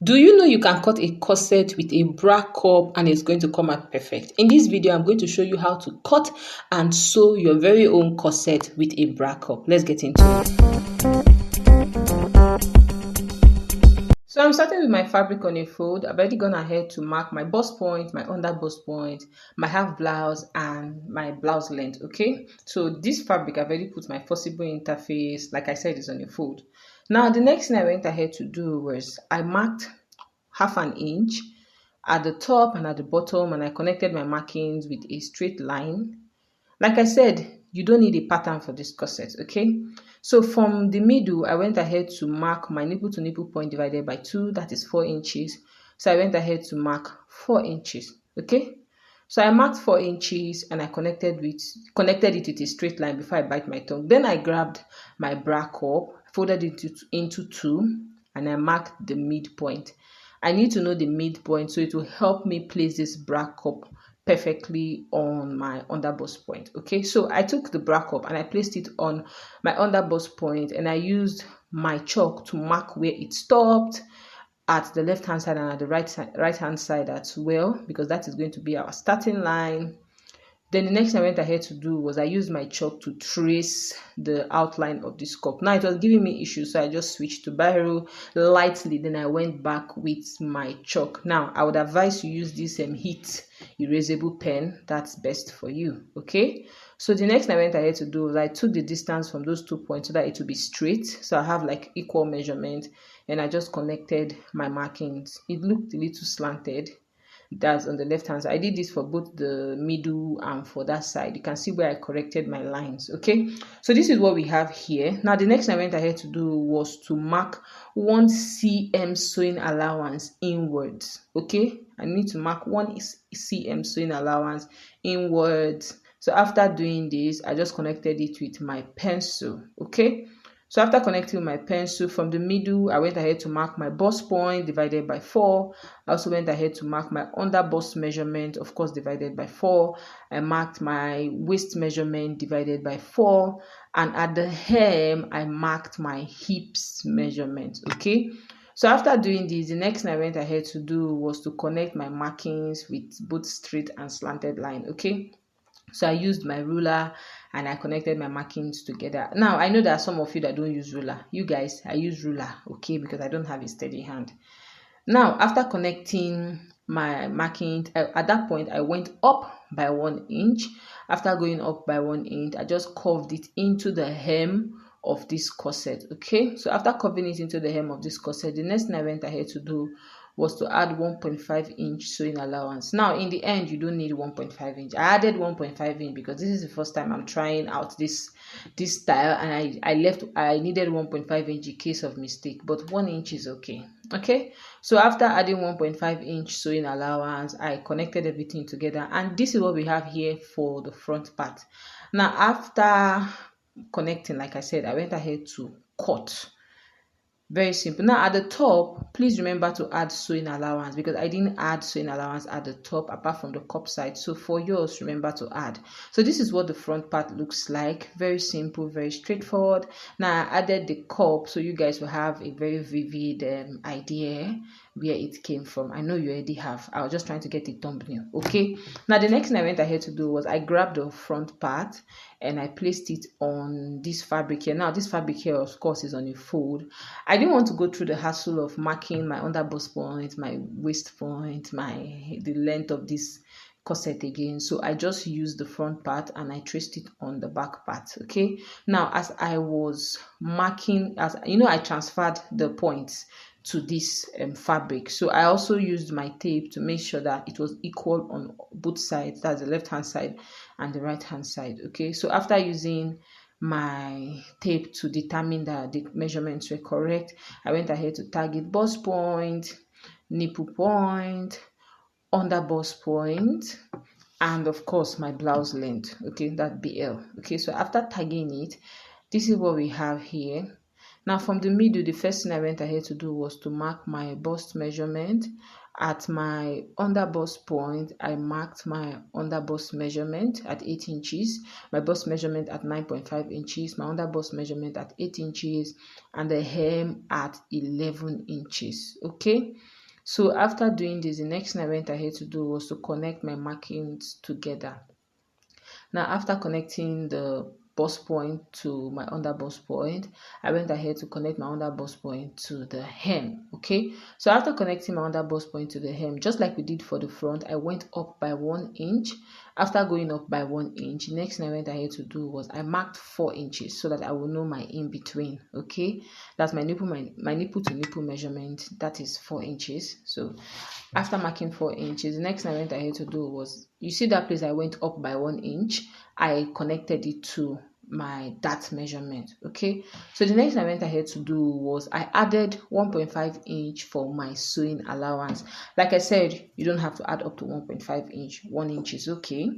Do you know you can cut a corset with a bra cup and it's going to come out perfect? In this video, I'm going to show you how to cut and sew your very own corset with a bra cup. Let's get into it. So I'm starting with my fabric on a fold. I've already gone ahead to mark my bust point, my under bust point, my half blouse, and my blouse length, okay? So this fabric, I've already put my forcible interface, like I said, is on a fold. Now, the next thing I went ahead to do was I marked half an inch at the top and at the bottom, and I connected my markings with a straight line. Like I said, you don't need a pattern for this corset, okay? So from the middle, I went ahead to mark my nipple to nipple point divided by 2, that is 4 inches. So I went ahead to mark 4 inches, okay? So I marked 4 inches and I connected it with a straight line before I bite my tongue. Then I grabbed my bra cup, folded it into 2, and I marked the midpoint. I need to know the midpoint so it will help me place this bra cup perfectly on my underbust point. Okay, so I took the bra cup and I placed it on my underbust point, and I used my chalk to mark where it stopped at the left hand side and at the right hand side as well, because that is going to be our starting line. Then the next thing I went ahead to do was I used my chalk to trace the outline of this cup. Now it was giving me issues, so I just switched to biro lightly. Then I went back with my chalk. Now I would advise you use this heat erasable pen. That's best for you. Okay. So the next thing I went ahead to do was I took the distance from those 2 points so that it will be straight. So I have like equal measurement, and I just connected my markings. It looked a little slanted. That's on the left hand side. I did this for both the middle and for that side. You can see where I corrected my lines. Okay, so this is what we have here. Now the next thing I went ahead to do was to mark 1 cm sewing allowance inwards. Okay, I need to mark 1 cm sewing allowance inwards. So after doing this, I just connected it with my pencil. Okay, so after connecting my pencil from the middle, I went ahead to mark my bust point divided by 4. I also went ahead to mark my under bust measurement, of course, divided by 4. I marked my waist measurement divided by 4. And at the hem, I marked my hips measurement, okay? So after doing this, the next thing I went ahead to do was to connect my markings with both straight and slanted line, okay? So I used my ruler and I connected my markings together. Now, I know there are some of you that don't use ruler. You guys, I use ruler, okay, because I don't have a steady hand. Now, after connecting my marking, at that point, I went up by 1 inch. After going up by 1 inch, I just curved it into the hem of this corset, okay? So after curving it into the hem of this corset, the next thing I went ahead to do was to add 1.5 inch sewing allowance. Now in the end, you don't need 1.5 inch. I added 1.5 inch because this is the first time I'm trying out this style, and I needed 1.5 inch in case of mistake, but 1 inch is okay. Okay, so after adding 1.5 inch sewing allowance, I connected everything together, and this is what we have here for the front part. Now after connecting, like I said, I went ahead to cut. Very simple. Now at the top, please remember to add sewing allowance, because I didn't add sewing allowance at the top apart from the cup side. So for yours, remember to add. So this is what the front part looks like. Very simple, very straightforward. Now I added the cup so you guys will have a very vivid idea where it came from. I know you already have. I was just trying to get a thumbnail. Okay. Now the next thing I went ahead to do was I grabbed the front part and I placed it on this fabric here. Now this fabric here, of course, is on a fold. I didn't want to go through the hassle of marking my under bust point, my waist point, the length of this corset again. So I just used the front part and I traced it on the back part. Okay. Now as I was marking, as you know, I transferred the points to this fabric. So I also used my tape to make sure that it was equal on both sides. That's the left hand side and the right hand side. Okay. So after using my tape to determine that the measurements were correct, I went ahead to target bust point, nipple point, under bust point, and of course my blouse length. Okay, that BL. Okay, so after tagging it, this is what we have here. Now from the middle, the first thing I went ahead to do was to mark my bust measurement. At my under bust point, I marked my under bust measurement at 8 inches, my bust measurement at 9.5 inches, my under bust measurement at 8 inches, and the hem at 11 inches. Okay. So after doing this, the next thing I went ahead to do was to connect my markings together. Now, after connecting the bust point to my under bust point, I went ahead to connect my under bust point to the hem. Okay, so after connecting my under bust point to the hem, just like we did for the front, I went up by 1 inch. After going up by 1 inch, next thing I went ahead to do was I marked 4 inches so that I will know my in between. Okay, that's my nipple, my nipple to nipple measurement. That is 4 inches. So after marking 4 inches, the next thing I went ahead to do was, you see that place I went up by 1 inch, I connected it to my that measurement. Okay, so the next thing I went ahead to do was I added 1.5 inch for my sewing allowance. Like I said, you don't have to add up to 1.5 inch, 1 inch is okay.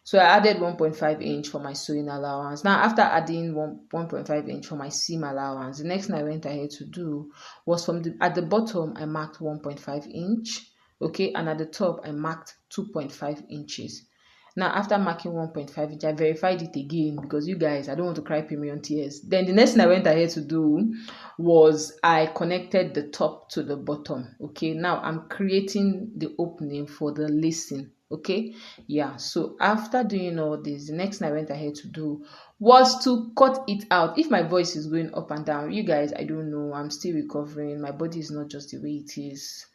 So I added 1.5 inch for my sewing allowance. Now, after adding 1.5 inch for my seam allowance, the next thing I went ahead to do was at the bottom, I marked 1.5 inch. Okay, and at the top, I marked 2.5 inches. Now, after marking 1.5 inch, I verified it again because you guys, I don't want to cry premium tears. Then the next thing I went ahead to do was I connected the top to the bottom. Okay, now I'm creating the opening for the lacing. Okay, yeah, so after doing all this, the next thing I went ahead to do was to cut it out. If my voice is going up and down, you guys, I don't know, I'm still recovering. My body is not just the way it is.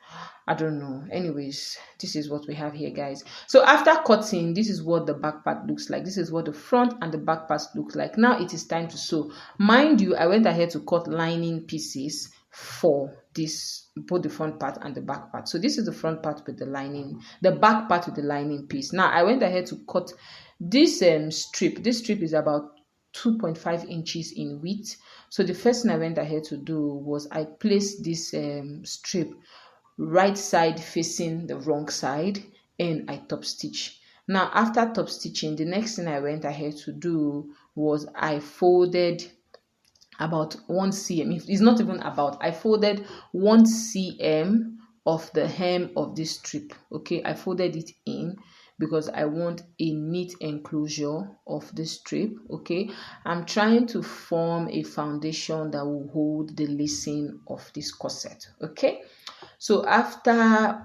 I don't know. Anyways, this is what we have here, guys. So after cutting, this is what the back part looks like. This is what the front and the back part looks like. Now it is time to sew. Mind you, I went ahead to cut lining pieces for this, both the front part and the back part. So this is the front part with the lining, the back part with the lining piece. Now I went ahead to cut this strip. This strip is about 2.5 inches in width. So the first thing I went ahead to do was I placed this strip right side facing the wrong side, and I top stitch. Now after top stitching, the next thing I went ahead to do was I folded about 1 cm. It's not even about, I folded 1 cm of the hem of this strip. Okay, I folded it in because I want a neat enclosure of this strip. Okay, I'm trying to form a foundation that will hold the lacing of this corset. Okay, so after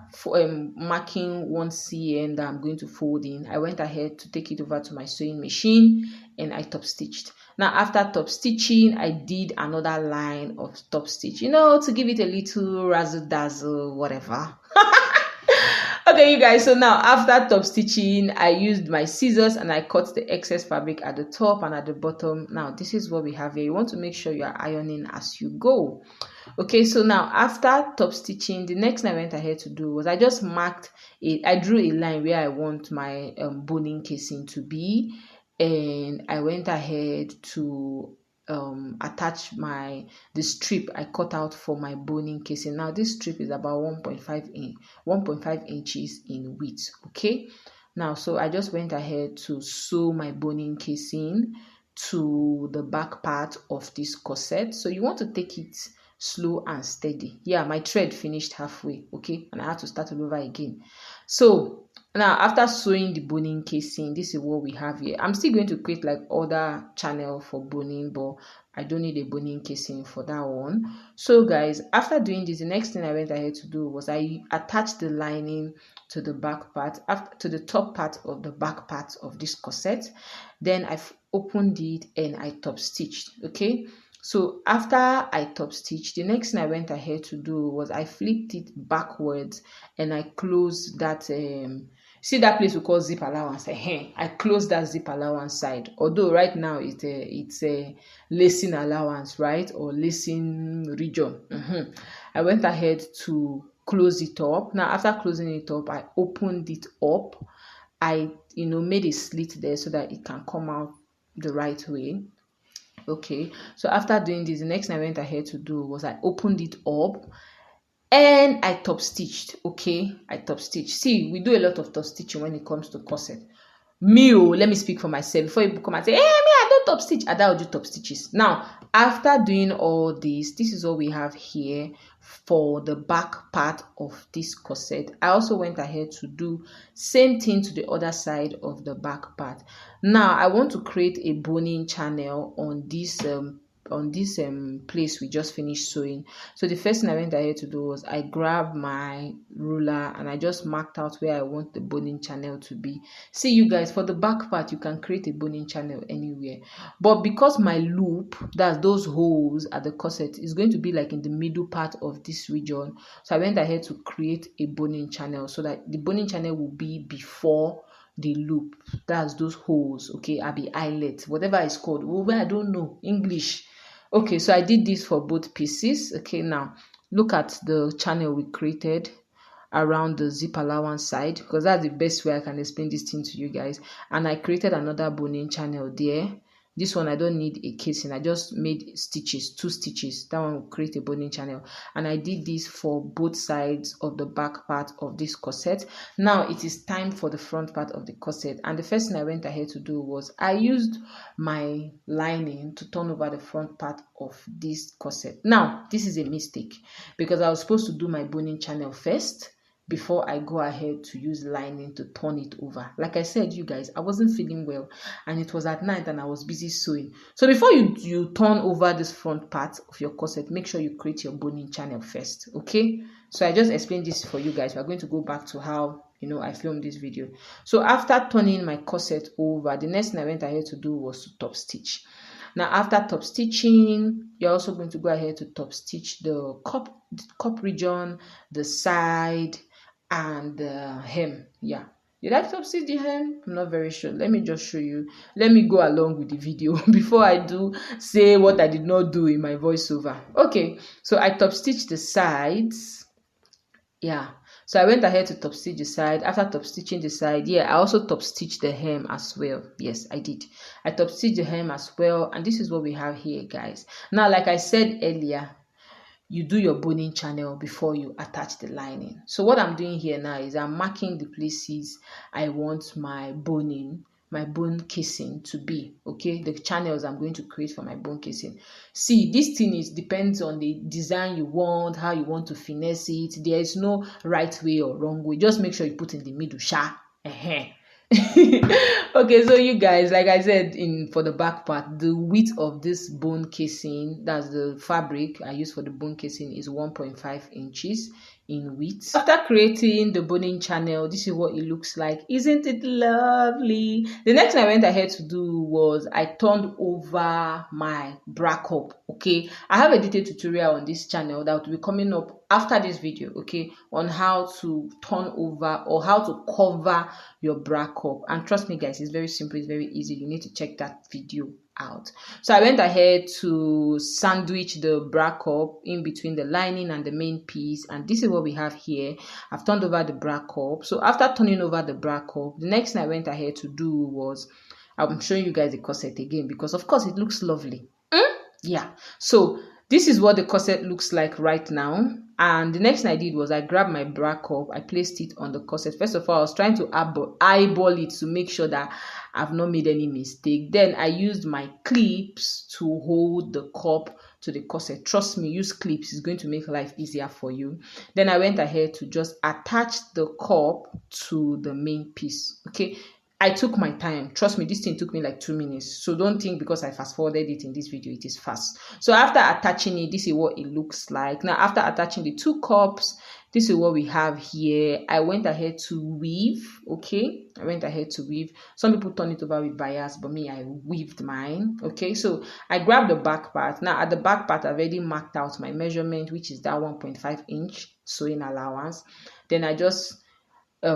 marking 1 cm that I'm going to fold in, I went ahead to take it over to my sewing machine and I top stitched. Now after top stitching, I did another line of top stitch, you know, to give it a little razzle dazzle, whatever. Okay, you guys, so now after top stitching, I used my scissors and I cut the excess fabric at the top and at the bottom. Now this is what we have here. You want to make sure you are ironing as you go. Okay, so now after top stitching, the next thing I went ahead to do was I just marked it. I drew a line where I want my boning casing to be, and I went ahead to attach the strip I cut out for my boning casing. Now this strip is about 1.5 inches in width. Okay, now so I just went ahead to sew my boning casing to the back part of this corset. So you want to take it slow and steady. Yeah, my thread finished halfway. Okay, and I had to start all over again. So now after sewing the boning casing, this is what we have here. I'm still going to create like other channel for boning, but I don't need a boning casing for that one. So guys, after doing this, the next thing I went ahead to do was I attached the lining to the back part, to the top part of the back part of this corset. Then I've opened it and I top stitched. Okay, so after I top stitched, the next thing I went ahead to do was I flipped it backwards and I closed that see that place we call zip allowance. I closed that zip allowance side. Although right now it's a lacing allowance, right, or lacing region. I went ahead to close it up. Now after closing it up, I opened it up. I made a slit there so that it can come out the right way. Okay, so after doing this, the next thing I went ahead to do was I opened it up and I top stitched. Okay, I top stitched. See, we do a lot of top stitching when it comes to corset. Let me speak for myself before you come and say, hey, me, I don't top stitch. I don't do top stitches. Now, after doing all this is what we have here for the back part of this corset. I also went ahead to do same thing to the other side of the back part. Now, I want to create a boning channel on this place we just finished sewing. So the first thing I went ahead to do was I grabbed my ruler and I just marked out where I want the boning channel to be. See, you guys, for the back part you can create a boning channel anywhere, but because my loop, that's those holes at the corset, is going to be like in the middle part of this region, so I went ahead to create a boning channel so that the boning channel will be before the loop, that's those holes, okay, abi eyelet, whatever it's called. Well, I don't know English. Okay, so I did this for both pieces. Okay, now look at the channel we created around the zip allowance side, because that's the best way I can explain this thing to you guys. And I created another boning channel there. This one I don't need a casing, I just made stitches, 2 stitches. That one will create a boning channel, and I did this for both sides of the back part of this corset. Now it is time for the front part of the corset, and the first thing I went ahead to do was I used my lining to turn over the front part of this corset. Now this is a mistake, because I was supposed to do my boning channel first before I go ahead to use lining to turn it over. Like I said, you guys, I wasn't feeling well and it was at night and I was busy sewing. So before you turn over this front part of your corset, make sure you create your boning channel first, okay? So I just explained this for you guys. We're going to go back to how I filmed this video. So after turning my corset over, the next thing I went ahead to do was to top stitch. Now after top stitching, you're also going to go ahead to top stitch the cup region, the side, and the hem. Yeah, did I top stitch the hem? I'm not very sure. Let me just show you. Let me go along with the video before I do say what I did not do in my voiceover. Okay, so I top stitched the sides. Yeah, so I went ahead to top stitch the side. After top stitching the side, yeah, I also top stitched the hem as well. Yes, I did. I top stitched the hem as well, and this is what we have here, guys. Now, like I said earlier, you do your boning channel before you attach the lining. So what I'm doing here now is I'm marking the places I want my bone casing to be, okay? The channels I'm going to create for my bone casing. See, this thing depends on the design you want, how you want to finesse it. There is no right way or wrong way. Just make sure you put in the middle, sha. Okay, so you guys, like I said, for the back part, the width of this bone casing, that's the fabric I use for the bone casing, is 1.5 inches in width. After creating the boning channel, this is what it looks like. Isn't it lovely? The next thing I went ahead to do was I turned over my bra cup. Okay, I have a detailed tutorial on this channel that will be coming up after this video, okay, on how to turn over or how to cover your bra cup. And trust me guys, it's very simple, it's very easy. You need to check that video out. So I went ahead to sandwich the bra cup in between the lining and the main piece, and this is what we have here. I've turned over the bra cup. So after turning over the bra cup, the next thing I went ahead to do was, I'm showing you guys the corset again because of course it looks lovely. Yeah, so this is what the corset looks like right now. And the next thing I did was I grabbed my bra cup, I placed it on the corset. First of all, I was trying to eyeball it to make sure that I've not made any mistake. Then I used my clips to hold the cup to the corset. Trust me, use clips, it's going to make life easier for you. Then I went ahead to just attach the cup to the main piece, okay? I took my time. Trust me, this thing took me like 2 minutes. So don't think because I fast forwarded it in this video, it is fast. So after attaching it, this is what it looks like. Now, after attaching the 2 cups, this is what we have here. I went ahead to weave, okay? I went ahead to weave. Some people turn it over with bias, but me, I weaved mine, okay? So I grabbed the back part. Now, at the back part, I've already marked out my measurement, which is that 1.5 inch sewing allowance. Then I just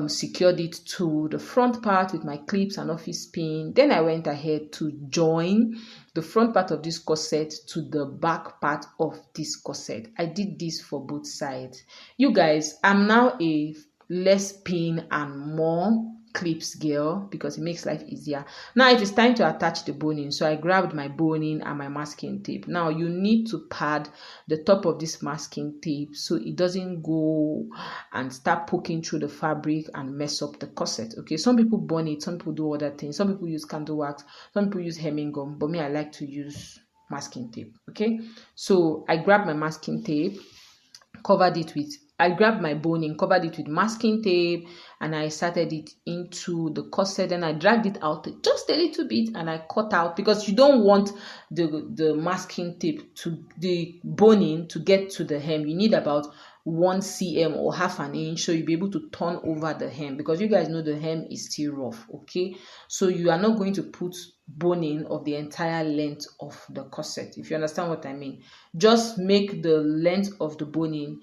secured it to the front part with my clips and office pin. Then I went ahead to join the front part of this corset to the back part of this corset. I did this for both sides. You guys, I'm now a less pin and more clips girl because it makes life easier. Now it is time to attach the boning. So I grabbed my boning and my masking tape. Now you need to pad the top of this masking tape so it doesn't go and start poking through the fabric and mess up the corset. Okay, some people bond it, some people do other things, some people use candle wax, some people use hemming gum, but me, I like to use masking tape. Okay, so I grabbed my masking tape, covered it with I grabbed my boning, covered it with masking tape, and I started it into the corset. Then I dragged it out just a little bit, and I cut out, because you don't want the masking tape to the boning to get to the hem. You need about 1 cm or half an inch, so you'll be able to turn over the hem, because you guys know the hem is still rough. Okay, so you are not going to put boning of the entire length of the corset, if you understand what I mean. Just make the length of the boning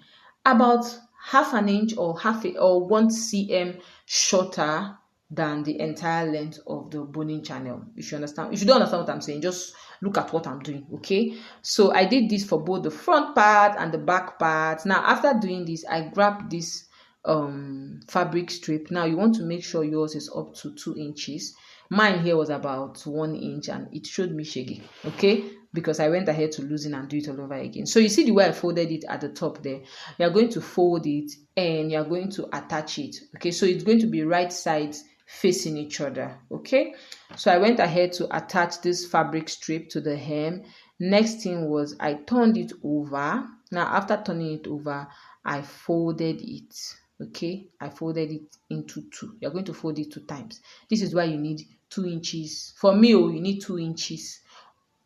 about half an inch or 1 cm shorter than the entire length of the boning channel, if you understand. If you don't understand what I'm saying, just look at what I'm doing. Okay, so I did this for both the front part and the back part. Now after doing this, I grabbed this fabric strip. Now you want to make sure yours is up to 2 inches. Mine here was about 1 inch, and it showed me shaggy. Okay, because I went ahead to loosen and do it all over again. So you see the way I folded it at the top there. You are going to fold it and you are going to attach it. Okay, so it's going to be right sides facing each other. Okay, so I went ahead to attach this fabric strip to the hem. Next thing was I turned it over. Now after turning it over, I folded it. Okay, I folded it into 2. You're going to fold it 2 times. This is why you need 2 inches. For me, you need 2 inches.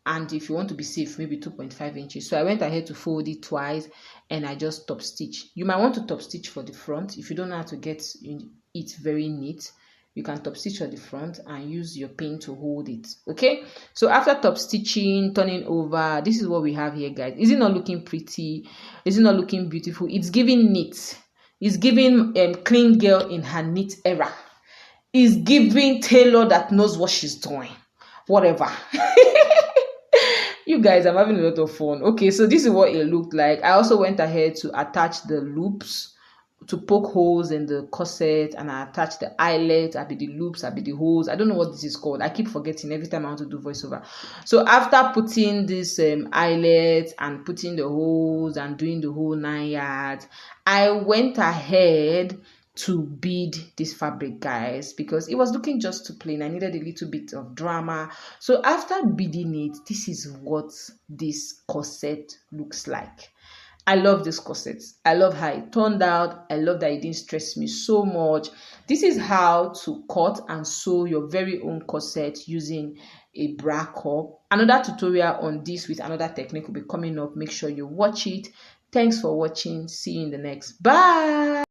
And if you want to be safe, maybe 2.5 inches. So I went ahead to fold it twice, and I just top stitch. You might want to top stitch for the front. If you don't know how to get it very neat, you can top stitch for the front and use your pin to hold it. Okay, so after top stitching, turning over, this is what we have here, guys. Is it not looking pretty? Is it not looking beautiful? It's giving neat. It's giving clean girl in her neat era. It's giving tailor that knows what she's doing. Whatever. You guys, I'm having a lot of fun. Okay, so this is what it looked like. I also went ahead to attach the loops, to poke holes in the corset, and I attached the eyelet. I be the loops, I be the holes. I don't know what this is called. I keep forgetting every time I want to do voiceover. So after putting this eyelet and putting the holes and doing the whole 9 yards, I went ahead to bead this fabric, guys, because it was looking just too plain. I needed a little bit of drama. So after beading it, this is what this corset looks like. I love this corset. I love how it turned out. I love that it didn't stress me so much. This is how to cut and sew your very own corset using a bra cup. Another tutorial on this with another technique will be coming up. Make sure you watch it. Thanks for watching. See you in the next. Bye.